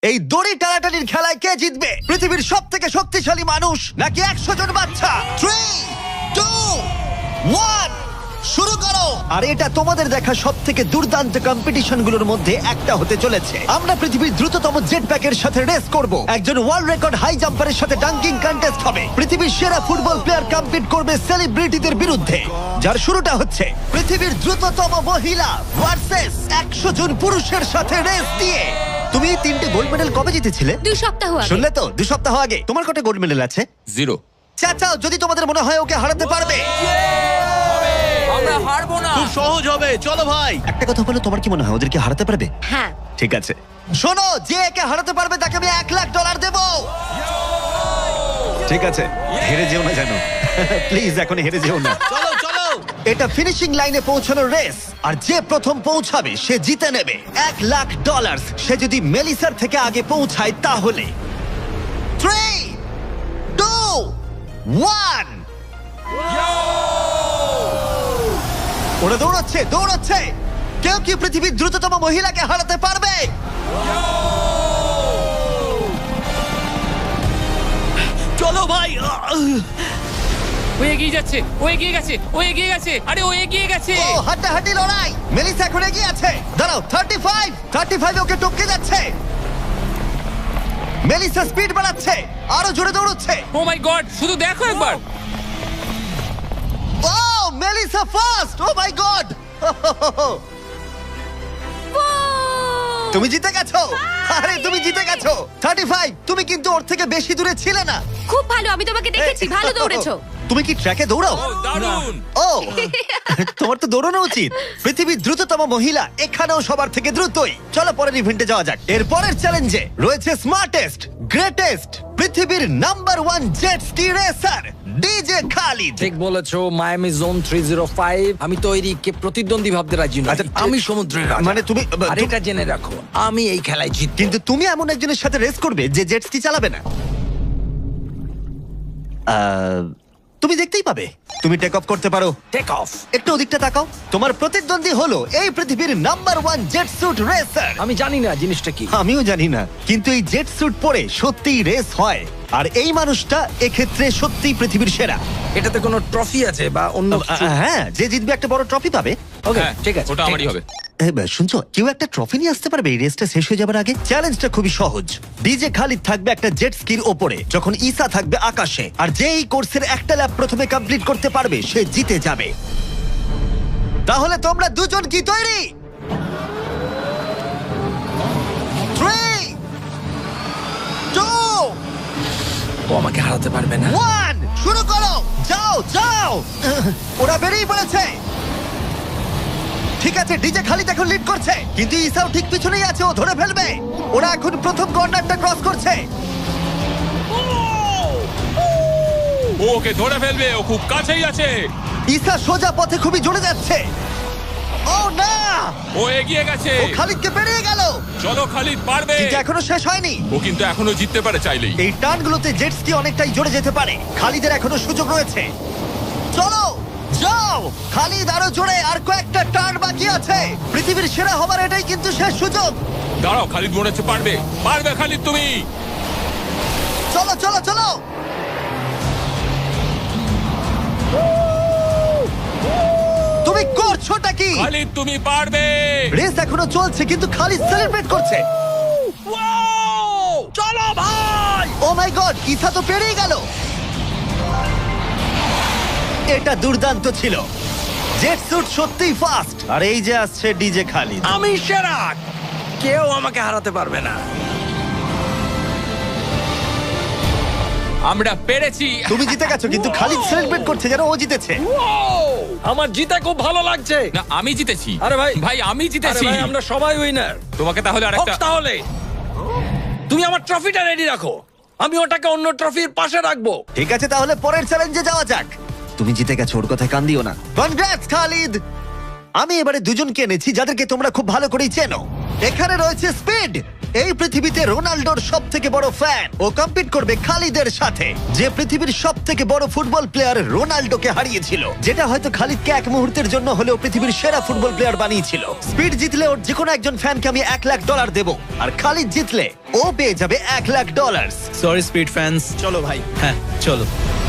এই দড়ি টানাটানির খেলায় কে জিতবে? পৃথিবীর সব থেকে শক্তিশালী মানুষ নাকি 100 জন বাচ্চা? 3, 2, 1 শুরু করো। আর এটা তোমাদের দেখা সব থেকে দুর্দান্ত কম্পিটিশনগুলোর মধ্যে একটা হতে চলেছে। আমরা পৃথিবীর দ্রুততম জেট প্যাকের সাথে রেস করব। একজন ওয়ার্ল্ড রেকর্ড হাই জাম্পারের সাথে ডাঙ্কিং কন্টেস্ট হবে। পৃথিবীর সেরা ফুটবল প্লেয়ার কম্পিট করবে সেলিব্রিটিদের বিরুদ্ধে। যার শুরুটা হচ্ছে পৃথিবীর দ্রুততম মহিলা ভার্সেস 100 জন পুরুষের সাথে রেস দিয়ে। তুমি 3টে গোল্ড মেডেল কবে জিতেছিলে? 2 সপ্তাহ আগে। শুনলে তো, 2 সপ্তাহ আগে। তোমার কটা গোল্ড মেডেল আছে? 0। চাচাও যদি তোমাদের মনে হয় ওকে হারাতে পারবে। আমরা হারবো না। খুব সহজ হবে, চলো ভাই। একটা কথা বলো, তোমার কি মনে হয় ওদেরকে হারাতে পারবে? হ্যাঁ। ঠিক আছে, শোনো, যে একে হারাতে পারবে তাকে আমি $1,00,000 দেব। ঠিক আছে, হেরে যেও না জানো। প্লিজ এখন হেরে যেও না। চলো চলো। এটা ফিনিশিং লাইনে পৌঁছানোর রেস, আর যে প্রথম পৌঁছাবে সে জিতে নেবে $1,00,000। সে যদি মেলিসার থেকে আগে পৌঁছায় তাহলে 3, 2, 1 ওরা দৌড়াচ্ছে দৌড়াচ্ছে। কেউ কি পৃথিবীর দ্রুততম মহিলাকে হারাতে পারবে? চলো ভাই। ও এগিয়ে যাচ্ছে, ও এগিয়ে গেছে, ও এগিয়ে গেছে। আরে ও এগিয়ে গেছে। ও হাড্ডাহাড্ডি লড়াই। মেলিসা এখন এগিয়ে আছে। দাঁড়াও, 35 ওকে টপকে যাচ্ছে। মেলিসা স্পিড বাড়াচ্ছে, আরো জোরে দৌড়চ্ছে। ও মাই গড, শুধু দেখো একবার। Oh Melissa first. O my god, তুমি জিতে গেছো। আরে তুমি জিতে গেছো। 35, তুমি কিন্তু ওর থেকে বেশি দূরে ছিলে না। খুব ভালো, আমি তোমাকে দেখেছি, ভালো দৌড়েছো। তুমি কি ট্র্যাকে দৌড়াও? ও দারুণ। ও তোমার তো দৌড়ানো উচিত। পৃথিবীর দ্রুততম মহিলা এখানেও সবার থেকে দ্রুতই। চলো পরের ইভেন্টে যাওয়া যাক। এর পরের চ্যালেঞ্জে রয়েছে স্মার্টেস্ট, গ্রেটেস্ট, পৃথিবীর number 1 jet ski racer DJ Khalid. ঠিক বলেছো, মায়ামি জোন 305। আমি তৈরি, কে প্রতিদ্বন্দ্বী ভাবতে রাজি নই। আচ্ছা, আমি সমুদ্রের রাজা। মানে তুমি আর এটা জেনে রাখো, আমি এই খেলায় জিত। কিন্তু তুমি এমন একজনের সাথে রেস করবে যে জেট স্কি চালাবে না। তুমি দেখতেই পাবে। তুমি টেক অফ করতে পারো। Take off. একটু ওদিকটা তাকাও। তোমার প্রতিদ্বন্দ্বী হলো এই পৃথিবীর নাম্বার 1 জেট স্যুট রেসার। আমি জানি না জিনিসটা কি। আমিও জানি না, কিন্তু এই জেট স্যুট পরে সত্যিই রেস হয়। আর এই মানুষটা এক্ষেত্রে সত্যিই পৃথিবীর সেরা। এটাতে কোনো ট্রফি আছে বা অন্য কিছু? হ্যাঁ, যে জিতবে একটা বড় ট্রফি পাবে। ওকে, হ্যাঁ, ঠিক আছে, ওটা ঠিক আমারই আছে। হবে। শুনছো, কেউ একটা ট্রফি নিয়ে আসতে পারবে এই রেসটা শেষ হয়ে যাবার আগে? চ্যালেঞ্জটা খুবই সহজ। ডিজে খালিদ থাকবে একটা জেট স্কির ওপরে, যখন ঈসা থাকবে আকাশে। আর যে এই কোর্সের একটা ল্যাব প্রথমে কমপ্লিট করতে পারবে সে জিতে যাবে। তাহলে তোমরা দুজন কি তৈরি? 3, 2, ও আমাকে হারাতে পারবে না। 1 শুরু করো। যাও যাও। ওরা বেরিয়ে পড়েছে। ঠিক আছে, ডিজে খালিদ এখন লিড করছে, কিন্তু ইসাও ঠিক পিছনেই আছে। ও ধরে ফেলবে। ওরা এখন প্রথম কর্নারটা ক্রস করছে। ও ওকে ধরে ফেলবে, ও খুব কাছেই আছে। ইসা সোজা পথে খুবই জোরে যাচ্ছে। ও না, ও এগিয়ে গেছে। ও খালিদকে পেরিয়ে গেল। চলো খালিদ, পারবে। কিন্তু এখনো শেষ হয়নি। ও কিন্তু এখনো জিততে পারে চাইলেই। এই টার্নগুলোতে জেট স্কি অনেকটাই জোরে যেতে পারে। খালিদের এখনো সুযোগ রয়েছে। চলো যাও খালিদ, আরো জোরে। আর কয়েকটা টার্ন বাকি আছে। পৃথিবীর সেরা হবার এটাই কিন্তু শেষ সুযোগ। দাঁড়াও, খালিদ মনে হচ্ছে পারবে। পারবে খালিদ তুমি। চলো চলো চলো। তুমি করছোটা কি? খালিদ তুমি পারবে। রেস এখনো চলছে, কিন্তু খালিদ সেলিব্রেট করছে। চলো ভাই। ও মাই গড, ইসা তো পেরিয়ে গেল। এটা দুর্দান্ত ছিল। জেট স্যুট সত্যিই ফাস্ট। আর এই যে আসছে ডিজে খালিদ। আমি সেরা, কেউ আমাকে হারাতে পারবে না। আমরা পেরেছি। তুমি জিতে গেছো, কিন্তু খালিদ সেলিব্রেট করছে যেন ও জিতেছে। আমার জিতে খুব ভালো লাগছে। না, আমি জিতেছি। আরে ভাই, ভাই আমি জিতেছি। আরে ভাই, আমরা সবাই উইনার। তোমাকে তাহলে আরেকটা। তাহলে তুমি আমার ট্রফিটা রেডি রাখো, আমি ওটাকে অন্য ট্রফির পাশে রাখবো। ঠিক আছে, তাহলে পরের চ্যালেঞ্জে যাওয়া যাক। তুমি জিতে গেছো, ওর কথায় কান দিও না। কনগ্রাটস খালিদ। আমি এবারে দুজনকে এনেছি যাদেরকে তোমরা খুব ভালো করেই চেনো। এখানে রয়েছে স্পিড, এই পৃথিবীতে রোনাল্ডোর সব থেকে বড় ফ্যান। ও কম্পিট করবে খালিদের সাথে, যে পৃথিবীর সব থেকে বড় ফুটবল প্লেয়ার রোনাল্ডোকে হারিয়েছিল, যেটা হয়তো খালিদকে এক মুহূর্তের জন্য হলেও পৃথিবীর সেরা ফুটবল প্লেয়ার বানিয়েছিল। স্পিড জিতলে ওর যে কোনো একজন ফ্যানকে আমি $1,00,000 দেবো, আর খালিদ জিতলে ও পেয়ে যাবে $1,00,000। Sorry speed fans. চলো ভাই। হ্যাঁ চলো।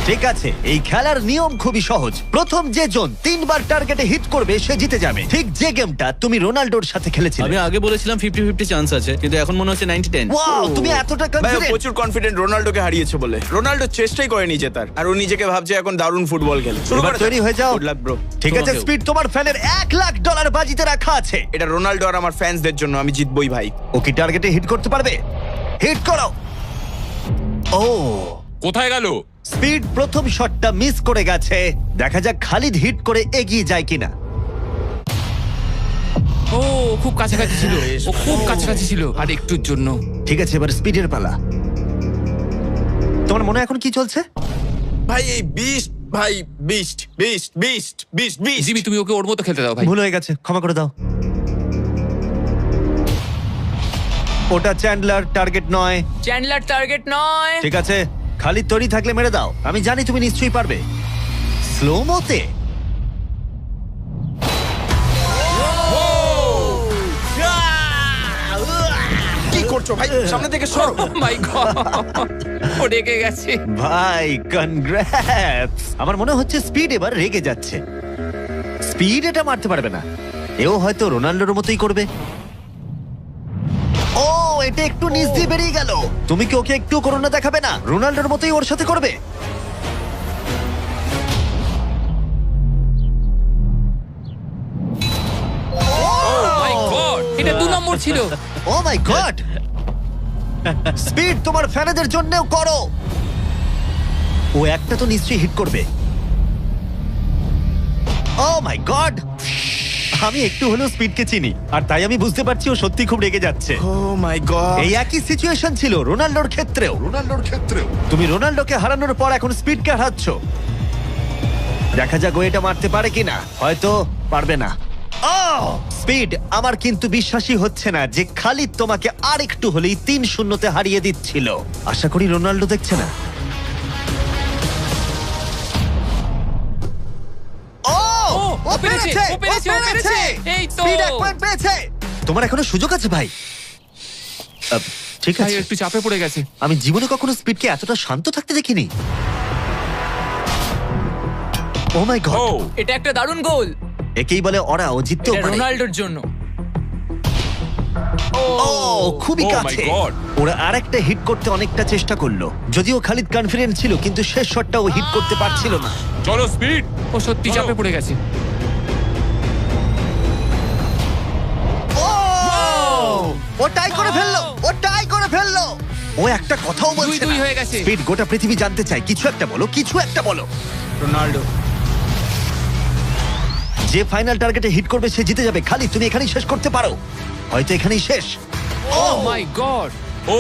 ঠিক আছে, এই খেলার নিয়ম খুবই সহজ। প্রথম যে জন 3 বার টার্গেটে হিট করবে সে জিতে যাবে, ঠিক যে গেমটা তুমি রোনাল্ডোর সাথে খেলেছিলে। আমি আগে বলেছিলাম 50-50 চান্স আছে, কিন্তু এখন মনে হচ্ছে 90-10। ওয়াও, তুমি এতটা ভাই ও কনফিডেন্ট। প্রচুর কনফিডেন্ট রোনাল্ডোকে হারিয়েছে বলে। রোনাল্ডো চেষ্টাই করেনি জেতার, আর ও নিজেকে ভাবছে এখন দারুণ ফুটবল খেলে। শুরু এবার করে তৈরি হয়ে যাও। Good luck bro. ঠিক আছে তোমাকেও। স্পিড, তোমার ফ্যানের $1,00,000 বাজিতে রাখা আছে। এটা রোনাল্ডো আর আমার ফ্যান্সদের জন্য, আমি জিতবই ভাই। ও কি টার্গেটে হিট করতে পারবে? হিট করো। ও, কোথায় গেল? স্পিড প্রথম শটটা মিস করে গেছে। দেখা যাক খালিদ হিট করে এগিয়ে যায় কিনা। ও খুব কাছাকাছি ছিল, ও খুব কাছাকাছি ছিল আর একটুর জন্য। ঠিক আছে, এবার স্পিডের পালা। তোমার মনে এখন কি চলছে? ভাই এই বিস্ট, ভাই beast beast beast beast beast. Jimmy তুমি ওকে ওর মতো খেলতে দাও ভাই। ভুল হয়ে গেছে, ক্ষমা করে দাও। ওটা চ্যান্ডলার, টার্গেট নয়। চ্যান্ডলার টার্গেট নয়। ঠিক আছে, খালিদ তৈরি থাকলে মেরে দাও। আমি জানি তুমি নিশ্চয়ই পারবে। স্লো মোতে। কি করছো ভাই? সামনে থেকে সরো। মাই গড, ও রেগে গেছে। ভাই কনগ্রাটস। আমার মনে হচ্ছে স্পিড এবার রেগে যাচ্ছে। স্পিড এটা মারতে পারবে না, এও হয়তো রোনাল্ডোর মতোই করবে। ও, এটা একটু নিচ দিয়ে বেরিয়ে গেল। তুমি কি ওকে একটু করোনা দেখাবে না? রোনাল্ডোর মতোই ওর সাথে করবে। মাই গড, এটা 2 নম্বর ছিল। ও মাই গড। স্পিড তোমার ফ্যানেদের জন্যও করো। ও একটা তো নিশ্চয়ই হিট করবে। ও মাই গড, আমি একটু হলেও স্পিডকে চিনি, আর তাই আমি বুঝতে পারছি ও সত্যি খুব রেগে যাচ্ছে। ও মাই গড। এই একই সিচুয়েশন ছিল রোনাল্ডোর ক্ষেত্রেও। তুমি রোনাল্ডোকে হারানোর পর এখন স্পিডকে হারাচ্ছ। দেখা যাক ও এটা মারতে পারে কিনা। হয়তো পারবে না। স্পিড, আমার কিন্তু বিশ্বাসই হচ্ছে না যে খালিদ তোমাকে আর একটু হলেই 3-0 হারিয়ে দিচ্ছিল। আশা করি রোনাল্ডো দেখছে না। ও পেরেছে, পেরেছে, ও পেরেছে, ও পেরেছে। এই তো। স্পিড 1 পয়েন্ট পেয়েছে। তোমার এখনো সুযোগ আছে ভাই। ঠিক ভাই আছে, একটু চাপে পড়ে গেছে। আমি জীবনে কখনো স্পিডকে এতটা শান্ত থাকতে দেখিনি। ও মাই ও গড, এটা একটা দারুণ গোল। একেই বলে ওরা ও জিততেও এটা পারে। রোনাল্ডোর জন্য। ও খুবই Oh my কাছে। God! ওরা আরেকটা হিট করতে অনেকটা চেষ্টা করলো, যদিও খালিদ কনফিডেন্ট ছিল, কিন্তু শেষ শটটা ও হিট করতে পারছিল না। চলো স্পিড। ও সত্যি চাপে পড়ে গেছে। ও টাই করে ফেললো, ও টাই করে ফেললো। ও একটা কথাও বলছে 2-2 না। হয়ে গেছে। স্পিড, গোটা পৃথিবী জানতে চায়, কিছু একটা বলো, কিছু একটা বলো। রোনাল্ডো। যে ফাইনাল টার্গেটে হিট করবে সে জিতে যাবে। খালিদ, তুমি এখানেই শেষ করতে পারো, হয়তো এখানেই শেষ। ও মাই গড, ও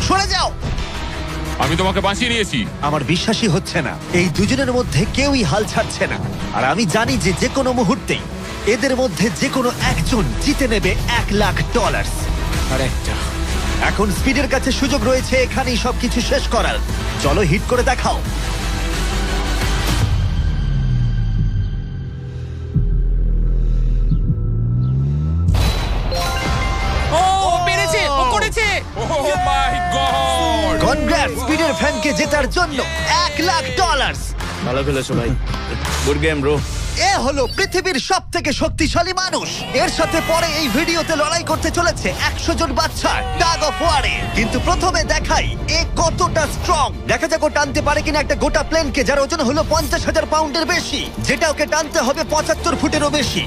সরে যাও। আমি তোমাকে বাঁচিয়ে নিয়েছি। আমার বিশ্বাসই হচ্ছে না, এই দুজনের মধ্যে কেউই হাল ছাড়ছে না। আর আমি জানি যে যে কোনো মুহূর্তেই এদের মধ্যে যে কোনো একজন জিতে নেবে $1,00,000। আর একটা। এখন স্পিডের কাছে সুযোগ রয়েছে এখানেই সবকিছু শেষ করার। চলো হিট করে দেখাও। ও পেরেছে, ও করেছে। ও মাই গড। কনগ্রাটস স্পিডের ফ্যানকে জেতার জন্য $1,00,000। ভালো খেলেছো ভাই। Good game bro. এ হলো পৃথিবীর সব থেকে শক্তিশালী মানুষ। এর সাথে পরে এই ভিডিওতে লড়াই করতে চলেছে 100 জন বাচ্চা টাগ অফ ওয়ারে। কিন্তু প্রথমে দেখাই এ কতটা স্ট্রং। দেখা যাক ও টানতে পারে কিনা একটা গোটা প্লেনকে, যার ওজন হলো 50,000 পাউন্ডের বেশি, যেটা ওকে টানতে হবে 75 ফুটেরও বেশি।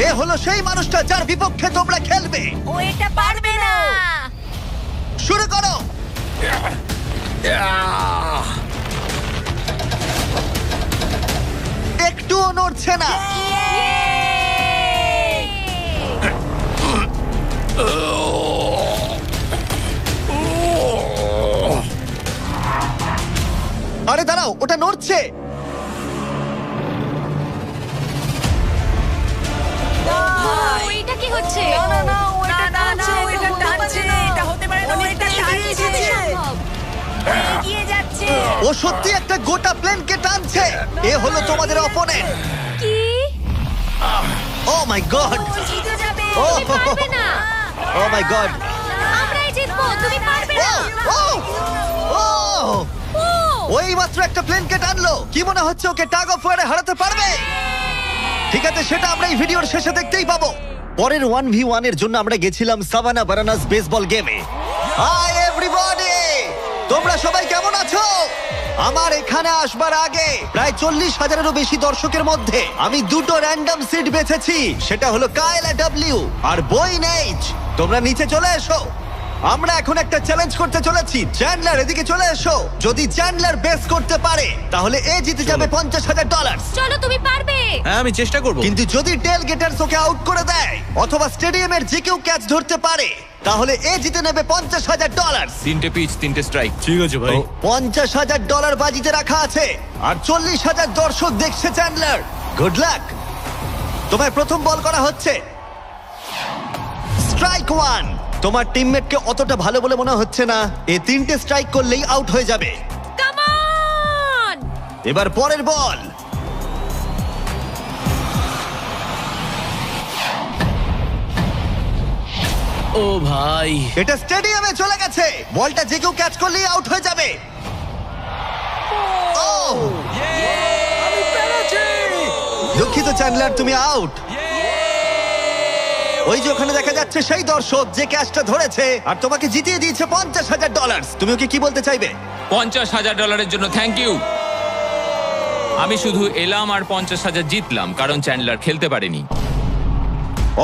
এ হলো সেই মানুষটা যার বিপক্ষে তোমরা খেলবে। ও এটা পারবে না। শুরু করো। একটুও নড়ছে না। আরে দাঁড়াও, ওটা নড়ছে। ও, এটা কি হচ্ছে? না না না সত্যি একটা গোটা প্লেনকে টানছে। এ হলো তোমাদের অপোনেন্ট। কি ও মাই গড, জিতে যাবে ও তুমি পারবে না ও মাই গড, আমরাই জিতবো তুমি পারবে না ও ও ও ওই মাত্র একটা প্লেনকে টানলো। কি মনে হচ্ছে ওকে টাগ অফ ওয়ারে হারাতে পারবে? ঠিক আছে, সেটা আমরা এই ভিডিওর শেষে দেখতেই পাবো। পরের 1v1 এর জন্য আমরা গেছিলাম সাভানা বারানাস বেসবল গেমে। হাই এভরিবডি, তোমরা সবাই কেমন আছো? আমার এখানে আসবার আগে প্রায় 40,000-এরও বেশি দর্শকের মধ্যে আমি দুটো র্যান্ডম সিট বেছেছি। সেটা হলো কায়লা ডব্লিউ আর বয়েন এইচ। তোমরা নিচে চলে এসো। আমরা এখন একটা চ্যালেঞ্জ করতে চলেছি। চ্যান্ডলার, এদিকে চলে এসো। যদি চ্যান্ডলার বেস করতে পারে তাহলে এ জিতে যাবে $50,000। চলো তুমি পারবে হ্যাঁ আমি চেষ্টা করব। কিন্তু যদি টেল গেটার্স ওকে আউট করে দেয় অথবা স্টেডিয়ামের যে কেউ ক্যাচ ধরতে পারে তাহলে এ জিতে নেবে $50,000। 3টে পিচ 3টে স্ট্রাইক। ঠিক আছে ভাই। $50,000 বাজিতে রাখা আছে আর 40,000 দর্শক দেখছে চ্যান্ডলার। Good luck. তোমায় প্রথম বল করা হচ্ছে। স্ট্রাইক 1। তোমার টিমমেটকে অতটা ভালো বলে মনে হচ্ছে না। এ 3টে স্ট্রাইক করলেই আউট হয়ে যাবে। কাম অন এবার পরের বল। ও ভাই, এটা স্টেডিয়ামে চলে গেছে। বলটা যে কেউ ক্যাচ করলেই আউট হয়ে যাবে। ও দুঃখিত চ্যান্ডলার, তুমি আউট। ওই যে ওখানে দেখা যাচ্ছে সেই দর্শক যে ক্যাচটা ধরেছে আর তোমাকে জিতিয়ে দিয়েছে $50,000। তুমি ওকে কি বলতে চাইবে? $50,000 জন্য থ্যাংক ইউ। আমি শুধু এলাম আর 50,000 জিতলাম কারণ চ্যান্ডলার খেলতে পারেনি।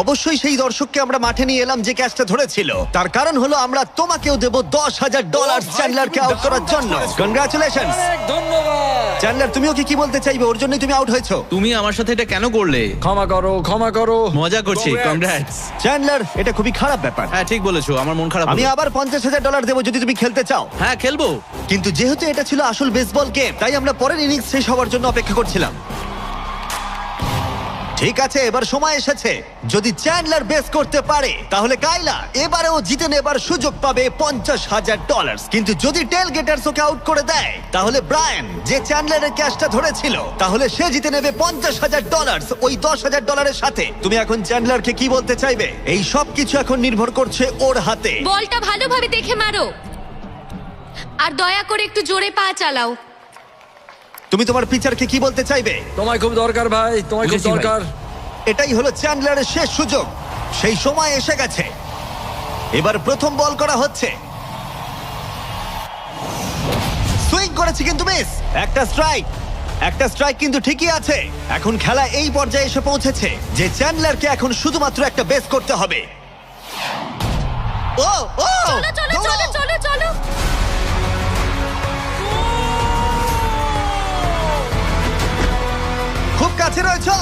অবশ্যই সেই দর্শককে আমরা মাঠে নিয়ে এলাম যে ক্যাচটা ধরেছিল। তার কারণ হলো আমরা তোমাকেও দেব $10,000 চ্যান্ডলারকে আউট করার জন্য। কনগ্রাচুলেশনস ধন্যবাদ। চ্যান্ডলার, তুমি ওকে কি বলতে চাইবে? ওর জন্যই তুমি আউট হয়েছো। তুমি আমার সাথে এটা কেন করলে? ক্ষমা করো, ক্ষমা করো। মজা করছি। কংগ্রাটস। চ্যান্ডলার, এটা খুবই খারাপ ব্যাপার। হ্যাঁ ঠিক বলেছো, আমার মন খারাপ আমি হলো। আবার $50,000 দেবো যদি তুমি খেলতে চাও। হ্যাঁ খেলবো। কিন্তু যেহেতু এটা ছিল আসল বেসবল গেম তাই আমরা পরের ইনিংস শেষ হওয়ার জন্য অপেক্ষা করছিলাম। ঠিক আছে, এবার সময় এসেছে। যদি চ্যান্ডলার বেস করতে পারে তাহলে কাইলা এবারেও জিতে নেবার সুযোগ পাবে $50,000। কিন্তু যদি টেল গেটার্স ওকে আউট করে দেয় তাহলে ব্রায়ান, যে চ্যান্ডলারের ক্যাচটা ধরেছিল, তাহলে সে জিতে নেবে $50,000 ওই $10,000-এর সাথে। তুমি এখন চ্যান্ডলারকে কি বলতে চাইবে? এই সব কিছু এখন নির্ভর করছে ওর হাতে। বলটা ভালোভাবে দেখে মারো আর দয়া করে একটু জোরে পা চালাও। তুমি তোমার পিচারকে কি বলতে চাইবে? তোমায় খুব দরকার ভাই, তোমায় খুব বুঝেছি ভাই। দরকার। এটাই হলো চ্যান্ডলারের শেষ সুযোগ। সেই সময় এসে গেছে। এবার প্রথম বল করা হচ্ছে। সুইং করেছে কিন্তু মিস। একটা স্ট্রাইক। একটা স্ট্রাইক কিন্তু ঠিকই আছে। এখন খেলা এই পর্যায়ে এসে পৌঁছেছে যে চ্যান্ডলারকে এখন শুধুমাত্র একটা বেস করতে হবে। ও ও চলো চলো চলো চলো চলো খুব কাছে রয়েছে।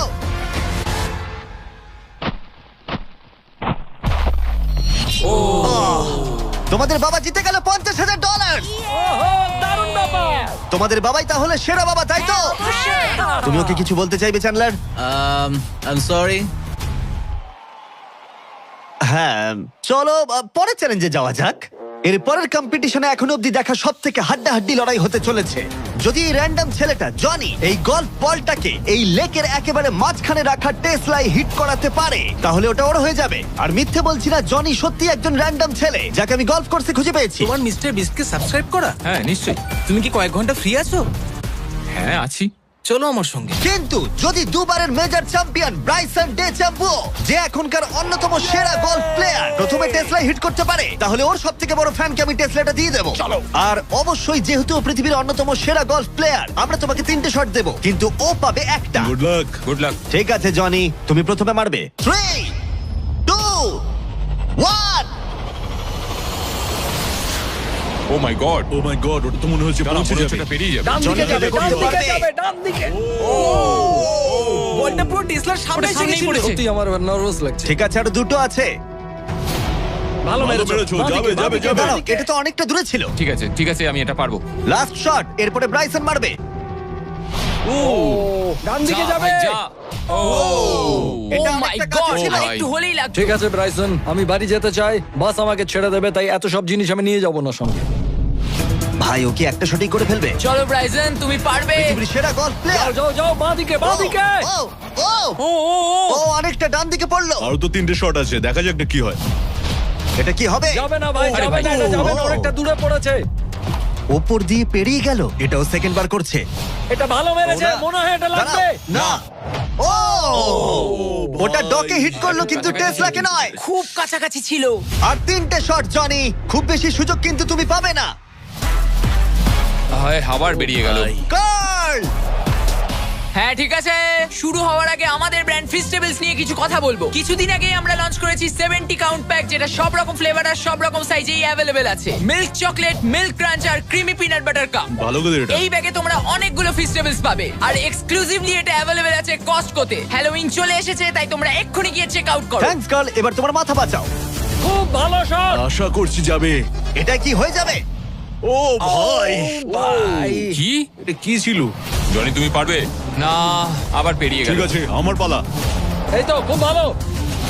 তোমাদের বাবা জিতে গেল $50,000। দারুণ ব্যাপার। তোমাদের বাবাই তাহলে সেরা বাবা, তাই তো? তুমি ওকে কিছু বলতে চাইবে চ্যান্ডলার? I am sorry. হ্যাঁ, চলো পরের চ্যালেঞ্জে যাওয়া যাক। এর পরের কম্পিটিশনে এখনো অব্দি দেখা সবথেকে হাড্ডাহাড্ডি লড়াই হতে চলেছে। যদি এই র্যান্ডম ছেলেটা জনি এই গলফ বলটাকে এই লেকের একেবারে মাঝখানে রাখা টেসলায় হিট করাতে পারে তাহলে ওটা ওর হয়ে যাবে। আর মিথ্যে বলছি না, জনি সত্যি একজন র্যান্ডম ছেলে যাকে আমি গলফ কোর্সে খুঁজে পেয়েছি। তোমার মিস্টার বিস্টকে সাবস্ক্রাইব করা? হ্যাঁ নিশ্চয়ই। তুমি কি কয়েক ঘন্টা ফ্রি আছো? হ্যাঁ আছি। চলো আমার সঙ্গে। কিন্তু যদি দুবারের major champion Bryson DeChambeau, যে এখনকার অন্যতম সেরা গলফ প্লেয়ার, প্রথমে টেসলা হিট করতে পারে তাহলে ওর সবথেকে বড় ফ্যানকে আমি টেসলাটা দিয়ে দেবো। আর অবশ্যই যেহেতু ও পৃথিবীর অন্যতম সেরা গলফ প্লেয়ার, আমরা তোমাকে 3টে শট দেবো কিন্তু ও পাবে একটা। Good luck. Good luck. ঠিক আছে জনি, তুমি প্রথমে মারবে। 3, 2, 1। ও my God. O my god, ওটা তো মনে হচ্ছে পৌঁছে যাবে। এটা পেরিয়ে যাবে। ডান দিকে জনি যাবে, করতে ডান দিকে পারবে। যাবে, ডান দিকে। বলটা পুরো টেসলার সামনে এসে সামনেই গেছিল। পড়েছে। সত্যি আমার নার্ভাস লাগছে। ঠিক আছে, আর দুটো আছে। ভালো মেরেছো। যাবে যাবে যাবে। দাঁড়াও, এটা তো অনেকটা দূরে ছিল। ঠিক আছে আমি এটা পারবো। লাস্ট শট, এরপরে ব্রাইসন মারবে। ডান দিকে যা যাবে। ভাই, যা। ও এটা ও মাই অনেকটা কাছে গড, ছিল। একটু হলেই লাগতো। ঠিক আছে ব্রাইসন, আমি বাড়ি যেতে চাই। বাস আমাকে ছেড়ে দেবে, তাই এত সব জিনিস আমি নিয়ে যাব না সঙ্গে। ভাই ও কি একটা শটই করে ফেলবে? চলো ব্রাইসন, তুমি পারবে। পৃথিবীর সেরা গলফ প্লেয়ার। যাও যাও বাঁদিকে বাঁদিকে। ও ও অনেকটা ডান দিকে পড়লো। আরো তো 3টে শট আছে, দেখা যাক না কি হয়। এটা কি হবে? যাবে না ভাই, যাবে না, এটা যাবে না, অনেকটা দূরে পড়েছে। ওপর দিয়ে পেরিয়ে গেল। এটাও সেকেন্ড বার করছে। এটা ভালো মেরেছে, মনে হয় এটা লাগবে। না ও ওটা ডকে হিট করলো কিন্তু টেসলাকে নয়। খুব কাছাকাছি ছিল। আর 3টে শট জনি, খুব বেশি সুযোগ কিন্তু তুমি পাবে না। হয় আবার বেরিয়ে গেল। কার্ল হ্যাঁ ঠিক আছে, শুরু হওয়ার আগে আমাদের ব্র্যান্ড ফিস্টেবলস নিয়ে কিছু কথা বলবো। কিছুদিন আগে আমরা লঞ্চ করেছি 70 কাউন্ট প্যাক, যেটা সব রকম ফ্লেভার আর সব রকম সাইজেই অ্যাভেলেবেল আছে। মিল্ক চকলেট, মিল্ক ক্রাঞ্চ আর ক্রিমি পিনাট বাটার কাপ। ভালো করে এটা। এই ব্যাগে তোমরা অনেকগুলো ফিস্টেবলস পাবে আর এক্সক্লুসিভলি এটা অ্যাভেলেবেল আছে কস্টকোতে। হ্যালোউইন চলে এসেছে, তাই তোমরা এক্ষুনি গিয়ে চেক আউট করো। থ্যাঙ্কস কার্ল, এবার তোমার মাথা বাঁচাও। খুব ভালো শট। আশা করছি যাবে। এটা কি হয়ে যাবে? ও ভাই, ভাই কি? এটা কি ছিল? জনি তুমি পারবে? না, আবার পেরিয়ে গেল। ঠিক আছে, আমার পালা। এই তো খুব ভালো,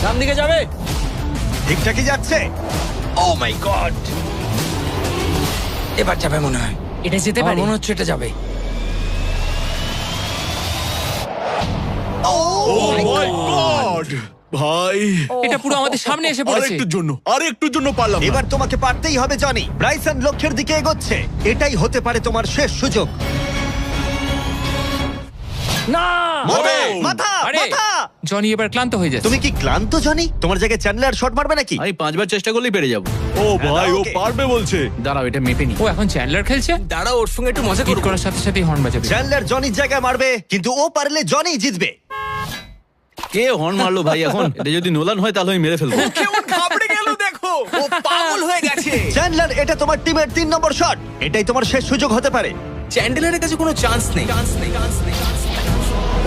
ডান দিকে যাবে। ঠিকঠাকই যাচ্ছে। ও মাই গড, এবার যাবে মনে হয়। এটা যেতে আমার পারে। মনে হচ্ছে এটা যাবে। ও মাই গড ভাই, এটা পুরো আমাদের সামনে এসে পড়েছে। আরেকটুর জন্য পারলাম না। এবার তোমাকে পারতেই হবে জনি। ব্রাইসন লক্ষ্যের দিকে এগোচ্ছে। এটাই হতে পারে তোমার শেষ সুযোগ। না মাথা, মাথা, আরে মাথা। জনি এবার ক্লান্ত হয়ে যাচ্ছে। তুমি কি ক্লান্ত জনি? তোমার জায়গায় চ্যান্ডলার শট মারবে নাকি? আমি 5বার চেষ্টা করলেই পেরে যাবো। ও ভাই, ও ওকে। পারবে বলছে। দাঁড়াও, এটা মেপে নি। ও এখন চ্যান্ডলার খেলছে। দাঁড়াও, ওর সঙ্গে একটু মজা হিট করবো। করার সাথে সাথে হর্ন বাজাবে। চ্যান্ডলার জনির জায়গায় মারবে, কিন্তু ও পারলে জনি জিতবে। কে হর্ন মারলো ভাই এখন? এটা যদি নোলান হয় তাহলে আমি মেরে ফেলবো। কেমন ঘাবড়ে গেল দেখো, ও পাগল হয়ে গেছে। চ্যান্ডলার, এটা তোমার টিমের 3 নম্বর শট। এটাই তোমার শেষ সুযোগ হতে পারে। চ্যান্ডেলারের কাছে কোনো চান্স নেই।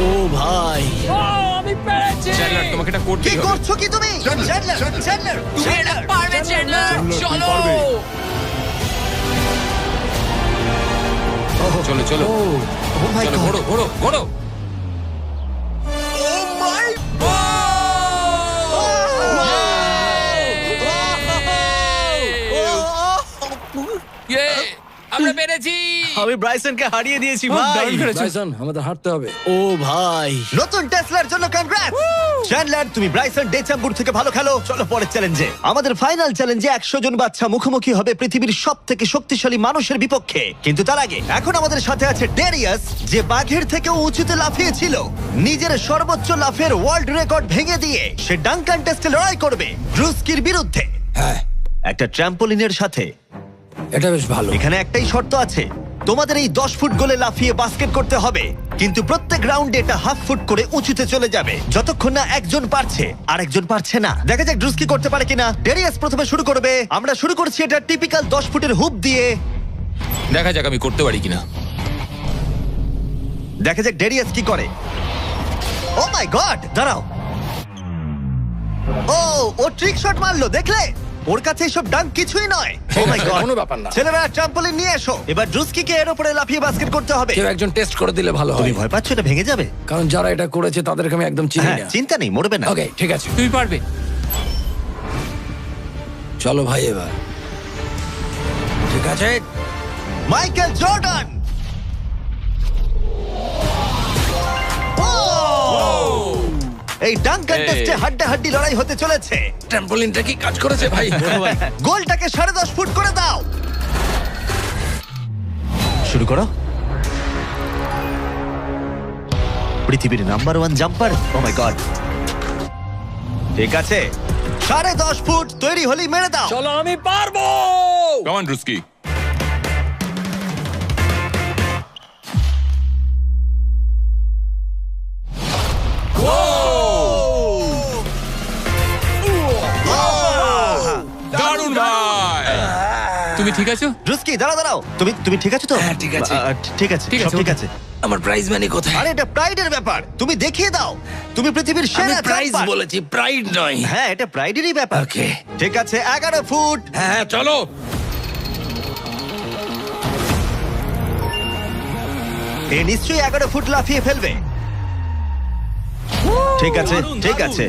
ও ভাই, ও আমি পেরেছি। চ্যান্ডলার তোমাকে এটা কি করতেই হবে। করছো কি তুমি? চ্যান্ডলার, চ্যান্ডলার, তুমি এটা পারবে চ্যান্ডলার, চলো। চলো চলো ও মাই চলো, গড। ঘোড়ো ঘোড়ো ঘোড়ো। ইয়ে, আমরা পেরেছি। আমি ব্রাইসনকে হারিয়ে দিয়েছি খুব ভাই। দারুণ খেলেছো। ব্রাইসন, আমাদের হাঁটতে হবে। ও ভাই, নতুন টেসলার জন্য কনগ্রাটস। চ্যান্ডলার, তুমি ব্রাইসন ডেচাম্বুর থেকে ভালো খেলো। চলো পরের চ্যালেঞ্জে। আমাদের ফাইনাল চ্যালেঞ্জে 100 জন বাচ্চা মুখোমুখি হবে পৃথিবীর সবথেকে শক্তিশালী মানুষের বিপক্ষে। কিন্তু তার আগে এখন আমাদের সাথে আছে ডেরিয়াস, যে বাঘের থেকেও উঁচুতে লাফিয়েছিল। নিজের সর্বোচ্চ লাফের ওয়ার্ল্ড রেকর্ড ভেঙে দিয়ে সে ডাঙ্কান টেস্টে লড়াই করবে ব্রুস্কির বিরুদ্ধে। হ্যাঁ, একটা ট্র্যাম্পোলিনের সাথে। এটা বেশ ভালো। এখানে একটাই শর্ত আছে, তোমাদের এই 10 ফুট গোলে লাফিয়ে বাস্কেট করতে হবে, কিন্তু প্রত্যেক রাউন্ডে এটা হাফ ফুট করে উঁচুতে চলে যাবে, যতক্ষণ না একজন পারছে আর একজন পারছে না। দেখা যাক ড্রুস কি করতে পারে কিনা। ডেরিয়াস প্রথমে শুরু করবে। আমরা শুরু করছি এটা টিপিক্যাল 10 ফুটের হুপ দিয়ে। দেখা যাক আমি করতে পারি কিনা। দেখা যাক ডেরিয়াস কি করে। ও মাই গড, দাঁড়াও। ও ট্রিক শট মারলো, দেখলে? ওর কাছে এসব ডাঙ্ক কিছুই নয়। ও মাই গড, কোনো ব্যাপার না। ছেলেরা ট্রাম্পলিন নিয়ে এসো। এবার ড্রুস্কিকে এর উপরে লাফিয়ে বাস্কেট করতে হবে। কেউ একজন টেস্ট করে দিলে ভালো তুমি হয়, ভয় পাচ্ছ এটা ভেঙে যাবে? কারণ যারা এটা করেছে তাদেরকে আমি একদম চিনি হ্যাঁ, না। চিন্তা নেই, মরবে না। ওকে, ঠিক আছে, তুমি পারবে। চলো ভাই এবার। ঠিক আছে, মাইকেল জর্ডান। এই ডাঙ্ক কন্টেস্টে হাড্ডাহাড্ডি লড়াই হতে চলেছে। ট্র্যাম্পোলিনটা কি কাজ করেছে ভাই? গোলটাকে 10.5 ফুট করে দাও। শুরু করো। পৃথিবীর number 1 jumper. O my god, ঠিক আছে, 10.5 ফুট তৈরি হলি মেরে দাও। চলো, আমি পারবো। Come on Ruski. দারুণ ভাই। তুমি ঠিক আছো? রুস্কি, দাঁড়াও। তুমি ঠিক আছো তো? হ্যাঁ, ঠিক আছে। ঠিক আছে, ঠিক সব আছে, ঠিক ওকে। আছে। আমার প্রাইজ মানি কোথায়? আরে এটা প্রাইডের ব্যাপার, তুমি দেখিয়ে দাও। তুমি পৃথিবীর আমি সেরা প্রাইজ জাম্পার। বলেছি, প্রাইড নয়। হ্যাঁ, এটা প্রাইডেরই ব্যাপার। ওকে। ঠিক আছে, 11 ফুট। হ্যাঁ, চলো। এ নিশ্চয়ই 11 ফুট লাফিয়ে ফেলবে। ঠিক আছে, ঠিক আছে।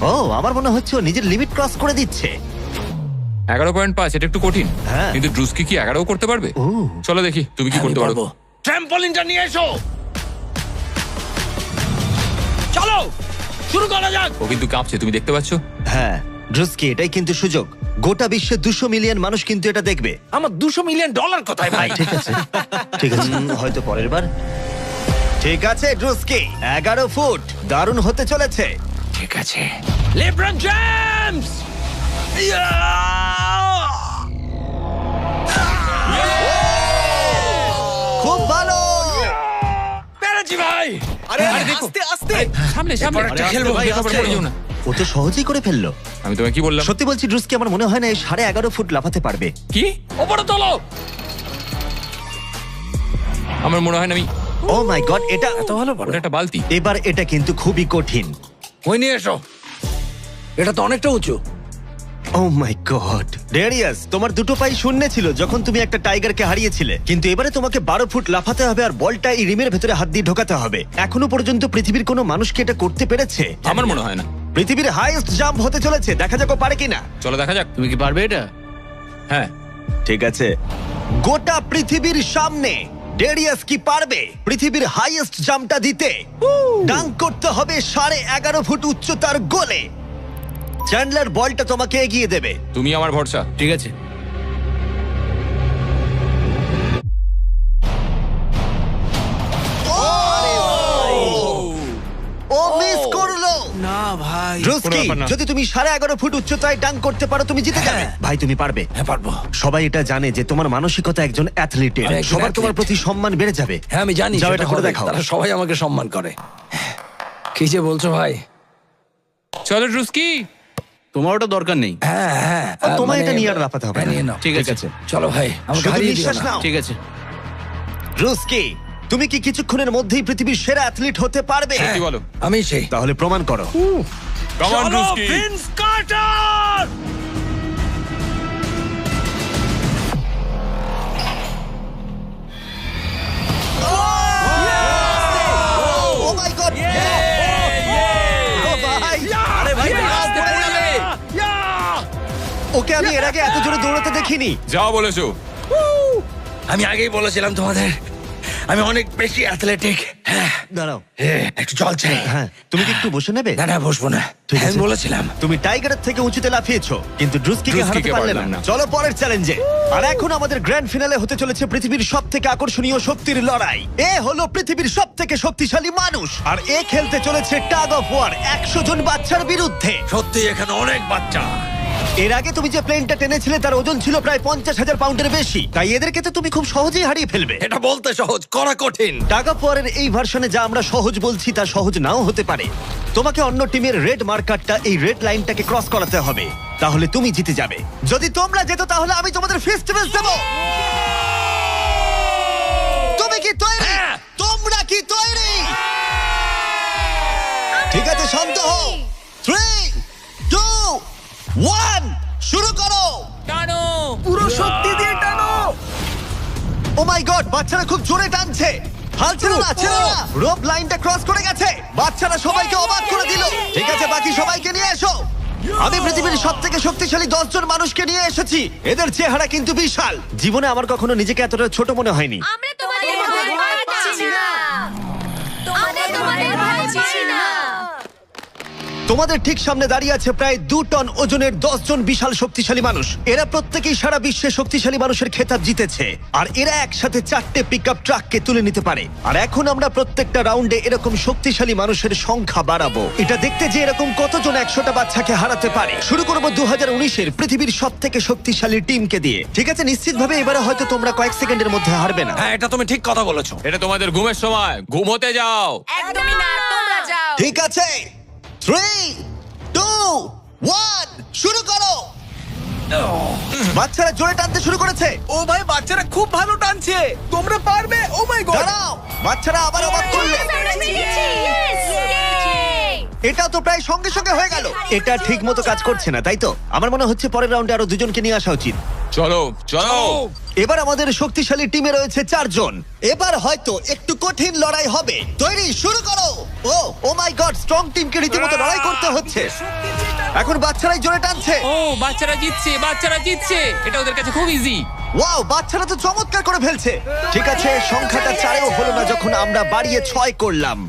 ও, আমার মনে হচ্ছে ও নিজের লিমিট ক্রস করে দিচ্ছে। 11.5, এটা একটু কঠিন। হ্যাঁ। কিন্তু ড্রুস্কি কি 11 করতে পারবে? ও। চলো দেখি তুমি কি করতে পারো। ট্র্যাম্পলিনটা নিয়ে এসো। চলো শুরু করা যাক। ও কিন্তু কাঁপছে, তুমি দেখতে পাচ্ছ? হ্যাঁ ড্রুস্কি, এটাই কিন্তু সুযোগ। গোটা বিশ্বে 200 মিলিয়ন মানুষ কিন্তু এটা দেখবে। আমার $200 মিলিয়ন কোথায় ভাই? ঠিক আছে, ঠিক আছে, হয়তো পরের বার। ঠিক আছে ড্রুস্কি, 11 ফুট, দারুণ হতে চলেছে। ঠিক আছে, লেব্রন জেমস। খুব ভালো। পেরেছি ভাই। আরে আরে দেখো। আস্তে আস্তে সামনে সামনে এরপর একটা খেলবো ভাই, দেখো, আস্তে। পড়ে যেও না। ও তো সহজেই করে ফেললো। আমি তোমায় কি বললাম? সত্যি বলছি ড্রুস্কি, আমার মনে হয় না এই 11.5 ফুট লাফাতে পারবে। কি? ওপরে তোলো। আমার মনে হয় না আমি। ও মাই গড, এটা এত ভালো পারো। ওটা একটা বালতি। এবার এটা কিন্তু খুবই কঠিন। ওই নিয়ে এসো। এটা তো অনেকটা উঁচু। ও মাই গড ডেরিয়াস, তোমার দুটো পাই শূন্যে ছিল যখন তুমি একটা টাইগারকে হারিয়েছিলে, কিন্তু এবারে তোমাকে 12 ফুট লাফাতে হবে আর বলটা এই রিমের ভেতরে হাত দিয়ে ঢোকাতে হবে। এখনো পর্যন্ত পৃথিবীর কোনো মানুষকে এটা করতে পেরেছে? আমার মনে হয় না। পৃথিবীর হাইয়েস্ট জাম্প হতে চলেছে, দেখা যাক ও পারে কিনা। চলো দেখা যাক। তুমি কি পারবে এটা? হ্যাঁ। ঠিক আছে, গোটা পৃথিবীর সামনে ডেরিয়াস কি পারবে পৃথিবীর হাইয়েস্ট জাম্পটা দিতে? ডাঙ্ক করতে হবে 11.5 ফুট উচ্চতার গোলে। চ্যান্ডলার বলটা তোমাকে এগিয়ে দেবে। তুমি আমার ভরসা। ঠিক আছে। ও মিস করলো। না ভাই ড্রুস্কি, কোনো ব্যাপার না। যদি তুমি 11.5 ফুট উচ্চতায় ডাঙ্ক করতে পারো তুমি জিতে যাবে। ভাই তুমি পারবে। হ্যাঁ পারবো। সবাই এটা জানে যে তোমার মানসিকতা একজন অ্যাথলিটের। আমি একজন সবার তোমার athlete। প্রতি সম্মান বেড়ে যাবে। হ্যাঁ আমি জানি। যাও সেটা এটা করে হবে। দেখাও। তারা সবাই আমাকে সম্মান করে। কি যে বলছো ভাই? চলো ড্রুস্কি। তোমার ওটা দরকার নেই। হ্যাঁ হ্যাঁ। তোমায় এটা নিয়ে আর লাফাতে হবে হ্যাঁ, না। নিয়ে নাও। ঠিক আছে। চলো ভাই, আমাকে শুধু হারিয়ে দিও নিঃশ্বাস না। নাও। ঠিক আছে। ড্রুস্কি, তুমি কি কিছুক্ষণের মধ্যেই পৃথিবীর সেরা অ্যাথলিট হতে পারবে? কি বলো? আমি সেই। তাহলে প্রমাণ করো। Come on Druski. Vince Carter. Oh my God! ও ভাই! আরে ভাই আস্তে পড়ে যাবে। ওকে আমি এর আগে এত জোরে দৌড়াতে দেখিনি। যাও বলেছো। আমি আগেই বলেছিলাম তোমাদের, আমি অনেক বেশি অ্যাথলেটিক। হ্যাঁ, দাঁড়াও। একটু জল চাই। হ্যাঁ, তুমি কি একটু বসে নেবে? না না, বসবো না। ঠিক আছে। আমি বলেছিলাম। তুমি টাইগারের থেকে উঁচুতে লাফিয়েছো, কিন্তু ড্রুস্কিকে হারাতে ড্রুস্কিকে পারলে পারলাম না। না। চলো পরের চ্যালেঞ্জে। আর এখন আমাদের গ্র্যান্ড ফিনালে হতে চলেছে পৃথিবীর সবথেকে আকর্ষণীয় শক্তির লড়াই। এ হলো পৃথিবীর সবথেকে শক্তিশালী মানুষ, আর এ খেলতে চলেছে টাগ অফ ওয়ার 100 জন বাচ্চার বিরুদ্ধে। সত্যি এখানে অনেক বাচ্চা। এর আগে তুমি যে প্লেনটা টেনেছিলে তার ওজন ছিল প্রায় 50,000 পাউন্ডের বেশি, তাই এদেরকে তো তুমি খুব সহজেই হারিয়ে ফেলবে। এটা বলতে সহজ, করা কঠিন। টাগ অফ ওয়ারের এই ভার্সনে যা আমরা সহজ বলছি তা সহজ নাও হতে পারে। তোমাকে অন্য টিমের রেড মার্কারটা এই রেড লাইনটাকে ক্রস করাতে হবে, তাহলে তুমি জিতে যাবে। যদি তোমরা যেত তাহলে আমি তোমাদের ফেস্টিভ্যাল দেব। তুমি কি তৈরি? তোমরা কি তৈরি? ঠিক আছে, শান্ত হও। 3, 2, 1 শুরু করো। টানো। পুরো শক্তি দিয়ে টানো। ও মাই গড, বাচ্চারা খুব জোরে টানছে। হাল ছেড়ো না, ছেড়ো না। রোপ লাইনটা ক্রস করে গেছে। বাচ্চারা সবাইকে অবাক করে দিল। ঠিক আছে, বাকি সবাইকে নিয়ে এসো। আমি পৃথিবীর সবথেকে শক্তিশালী 10 জন মানুষকে নিয়ে এসেছি। এদের চেহারা কিন্তু বিশাল। জীবনে আমার কখনো নিজেকে এতটা ছোট মনে হয়নি। আমরা তোমাদের ভয় পাচ্ছি না। আমরা তোমাদের ভয় পাচ্ছি না। তোমাদের ঠিক সামনে দাঁড়িয়ে আছে প্রায় 2 টন ওজনের 10 জন বিশাল শক্তিশালী মানুষ। এরা প্রত্যেকেই সারা বিশ্বে শক্তিশালী মানুষের খেতাব জিতেছে, আর এরা একসাথে 4টে পিকআপ ট্রাককে তুলে নিতে পারে। আর এখন আমরা প্রত্যেকটা রাউন্ডে এরকম শক্তিশালী মানুষের সংখ্যা বাড়াবো, এটা দেখতে যে এরকম কতজন 100টা বাচ্চাকে হারাতে পারে। শুরু করবো 2019-এর পৃথিবীর সবথেকে শক্তিশালী টিমকে দিয়ে। ঠিক আছে, নিশ্চিতভাবে এবারে হয়তো তোমরা কয়েক সেকেন্ডের মধ্যে হারবে না। হ্যাঁ, এটা তুমি ঠিক কথা বলেছো। এটা তোমাদের ঘুমের সময়, ঘুমোতে যাও। একদমই না, তোমরা যাও। ঠিক আছে, 3, 2, 1 শুরু করো। বাচ্চারা জোরে টানতে শুরু করেছে। ও ভাই বাচ্চারা খুব ভালো টানছে। তোমরা পারবে। ও মাই গড। দাঁড়াও, বাচ্চারা আবার অবাক করলো। আমরা পেরেছি। Yay! এটা তো প্রায় সঙ্গে সঙ্গে হয়ে গেল। এটা ঠিক মতো কাজ করছে না, তাই তো? আমার মনে হচ্ছে পরের রাউন্ডে আরো 2 জনকে নিয়ে আসা উচিত। চলো চলো এবার আমাদের শক্তিশালী টিমে রয়েছে 4 জন। এবার হয়তো একটু কঠিন লড়াই হবে। তৈরি, শুরু করো। ও মাই গড, স্ট্রং টিমকে রীতিমতো লড়াই করতে হচ্ছে। এখন বাচ্চারাই জোরে টানছে। ও বাচ্চারা জিতছে, এটা ওদের কাছে খুব ইজি। ওয়াও, বাচ্চারা তো চমৎকার করে ফেলছে। ঠিক আছে, সংখ্যাটা 4-এও হলো না যখন আমরা বাড়িয়ে 6 করলাম।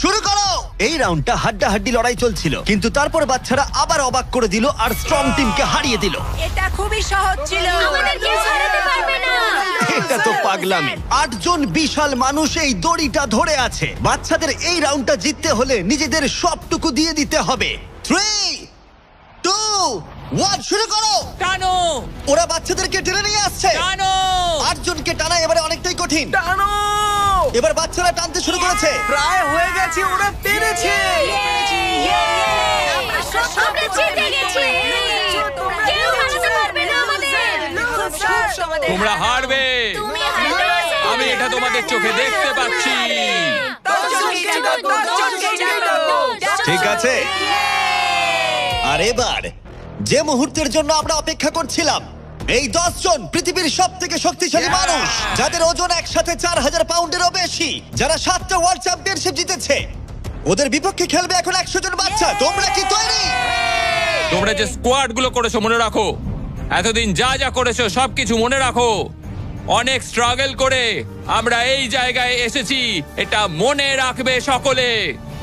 শুরু করো। এই রাউন্ডটা হাড্ডাহাড্ডি লড়াই চলছিল, কিন্তু তারপর বাচ্চারা আবার অবাক করে দিল আর স্ট্রং টিমকে হারিয়ে দিল। এটা খুবই সহজ ছিল। আমাদের কেউ হারাতে পারবে না। এটা তো পাগলামি। 8 জন বিশাল মানুষ এই দড়িটা ধরে আছে। বাচ্চাদের এই রাউন্ডটা জিততে হলে নিজেদের সবটুকু দিয়ে দিতে হবে। 3, 2, 1, শুরু করো। টানো ওরা বাচ্চাদেরকে টেনে নিয়ে আসছে। টানো 8 জনকে টানা এবারে অনেকটাই কঠিন। টানো। এবার বাচ্চারা টানতে শুরু করেছে। প্রায় হয়ে গেছে, ওরা পেরেছে। আমরা সব জিতে গেছি। কেউ হারাতে পারবে না আমাদের। তোমরা হারবে, তুমি হারবে। আমি এটা তোমাদের চোখে দেখতে পাচ্ছি। ঠিক আছে, আর এবার যে মুহূর্তের জন্য আমরা অপেক্ষা করছিলাম, এই 10 জন পৃথিবীর সবথেকে শক্তিশালী মানুষ, যাদের ওজন একসাথে 4000 পাউন্ডেরও বেশি, যারা 7টা ওয়ার্ল্ড চ্যাম্পিয়নশিপ জিতেছে, ওদের বিপক্ষে খেলবে এখন 100 জন বাচ্চা। তোমরা কি তৈরি? তোমরা যে স্কোয়াড গুলো করেছো মনে রাখো, এতদিন যা যা করেছো সবকিছু মনে রাখো। অনেক স্ট্রাগল করে আমরা এই জায়গায় এসেছি, এটা মনে রাখবে সকলে।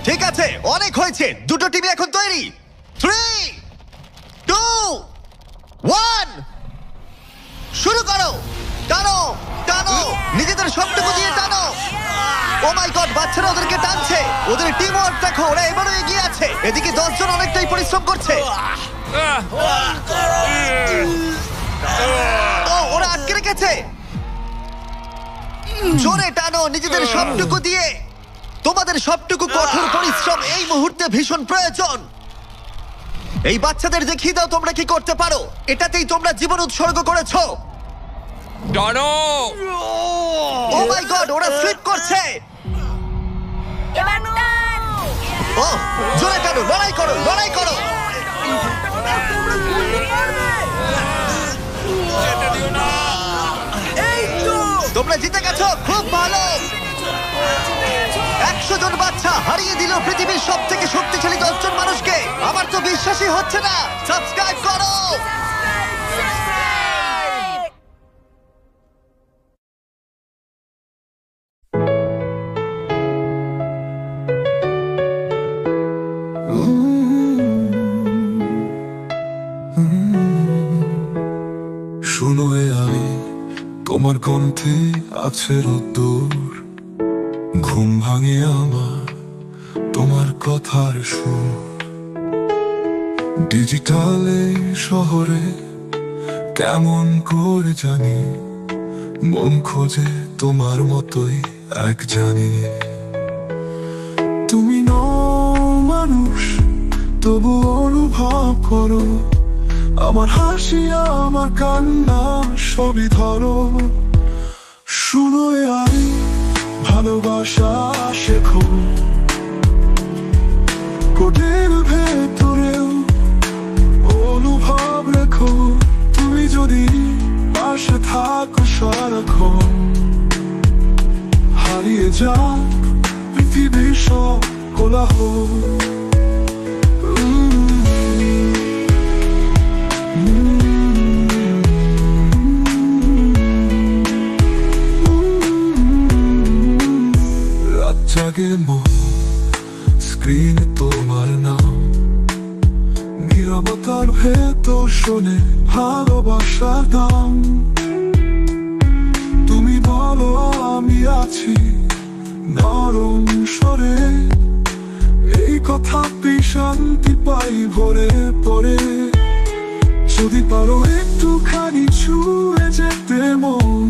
ঠিক আছে, অনেক হয়েছে। দুটো টিম এখন তৈরি। 3, 2, 1, শুরু করো। টানো টানো, নিজেদের সবটুকু দিয়ে টানো। ও মাই গড, বাচ্চারা ওদেরকে টানছে। ওদের টিম ওয়ার্ক দেখো, ওরা এবারও এগিয়ে আছে। এদিকে 10 জন অনেকটাই পরিশ্রম করছে। ওরা আটকে রেখেছে। জোরে টানো নিজেদের সবটুকু দিয়ে। তোমাদের সবটুকু কঠোর পরিশ্রম এই মুহূর্তে ভীষণ প্রয়োজন। এই বাচ্চাদের দেখিয়ে দাও তোমরা কি করতে পারো। এটাতেই তোমরা জীবন উৎসর্গ করেছো। টানো। ও মাই গড, ওরা স্লিপ করছে। এবার টান। ও জোরে টানো, লড়াই করো, লড়াই করো। তোমরা জিতে গেছো, খুব ভালো। 100 জন বাচ্চা হারিয়ে দিল পৃথিবীর সবথেকে শক্তিশালী 10 জন মানুষকে। আমার তো বিশ্বাসই হচ্ছে না। সাবস্ক্রাইব করো। শুনো আমি, তোমার কণ্ঠে আছে রোদ্দুর। ঘুম ভাঙে আমার তোমার কথার সুর। ডিজিটালে শহরে কেমন করে জানি, মন খোঁজে তোমার মতোই এক জানি। তুমি নও মানুষ, তবু অনুভব করো আমার হাসি, আমার কান্না সবই ধরো। শুনো আমি, ভালোবাসা শেখো কোটের ভেতরেও অনুভব রেখো। তুমি যদি পাশে থাকো সারাক্ষণ, হারিয়ে যা পৃথিবীর সব কোলাহল। জাগে মন, স্ক্রিনে তোমার নাম, নীরবতার ভেতর শোনে ভালোবাসার দাম। তুমি বলো আমি আছি নরম স্বরে, এই কথা শান্তি পাই ভরে পড়ে। যদি পারো একটুখানি ছুঁয়ে যেতে মন,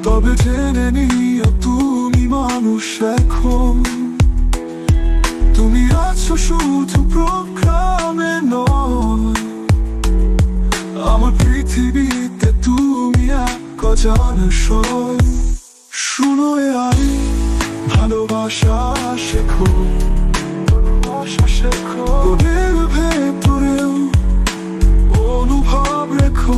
তবে জেনে নিও তুমি মানুষ এখন। তুমি আছো শুধু প্রোগ্রামে নয়, আমার পৃথিবীতে তুমি এক অজানা সয়। শুনো আমি, ভালোবাসা শেখো, ভালোবাসা শেখো। ওদের ভেতরেও অনুভব রেখো।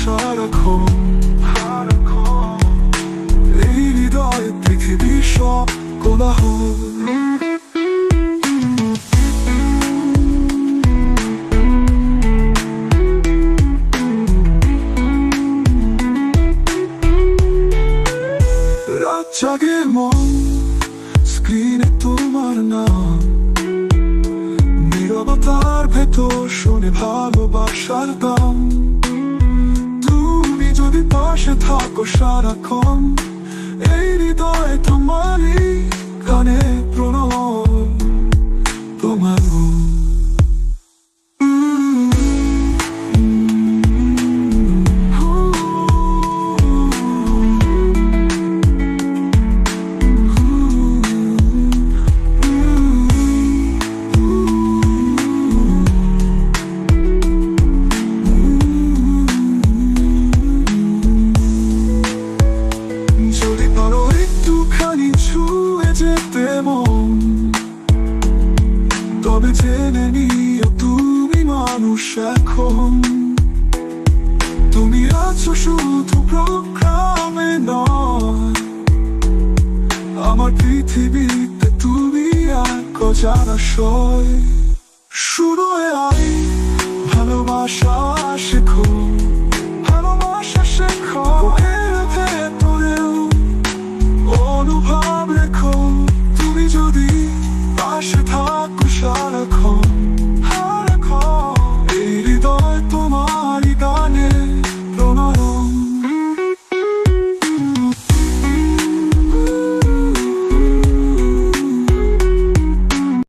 সারাক্ষণ। এই হৃদয়ে পৃথিবী সব কোলাহল। রাত জাগে মন, স্ক্রিনে তোমার নাম, নীরবতার ভেতর শোনে ভালোবাসার দাম। তুমি যদি পাশে থাকো সারাক্ষণ, এই হৃদয় তোমারই গানে প্রণয় তোমার গুণ। যদি পারো একটুখানি ছুঁয়ে যেতে মন, তবে জেনে নিও তুমি মানুষ এখন। তুমি আছো শুধু প্রোগ্রামে নয়, আমার পৃথিবীতে তুমি এক অজানা সয়। শুরু আই ভালোবাসা শেখো, ভালোবাসা শেখো। এর ভেতরেও অনুভব রেখো, তুমি যদি পাশে থাকো সারাক্ষণ।